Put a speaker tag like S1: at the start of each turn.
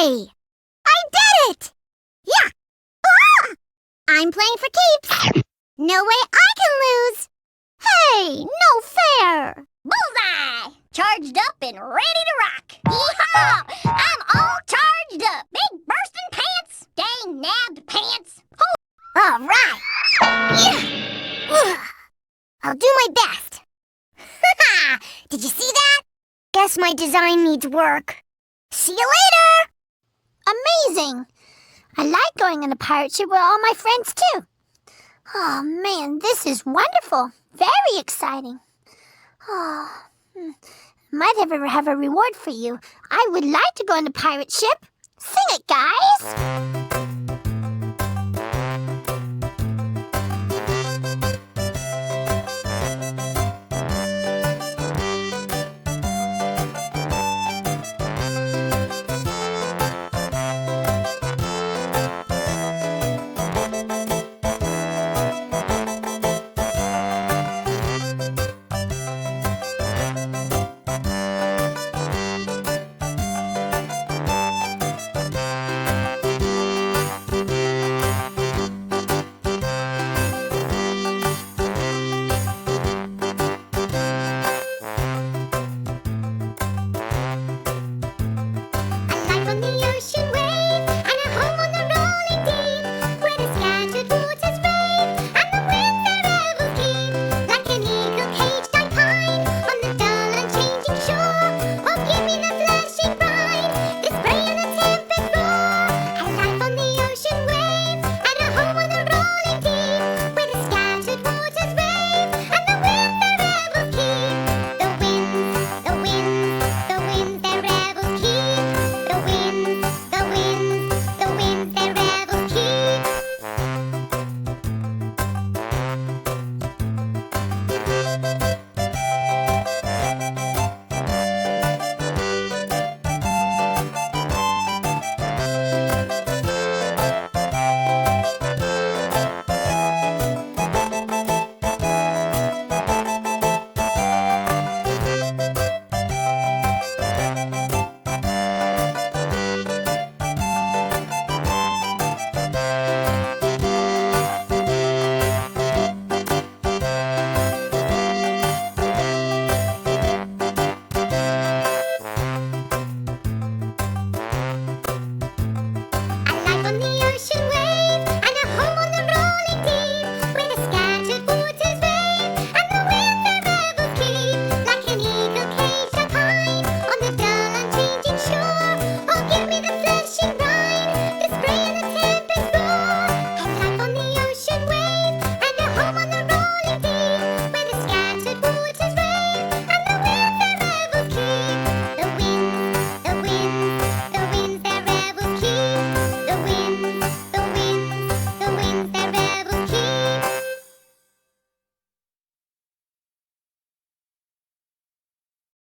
S1: Hey! I did it! Yeah! Ah! I'm playing for keeps. No way I can lose. Hey, no fair.
S2: Bullseye! Charged up and ready to rock. Yeehaw! I'm all charged up. Big bursting pants. Dang nabbed pants.
S1: All right. Yeah. I'll do my best. Did you see that? Guess my design needs work. See you later.
S3: Amazing! I like going on a pirate ship with all my friends, too. Oh, man, this is wonderful. Very exciting. Oh, might ever have a reward for you. I would like to go on a pirate ship. Sing it, guys!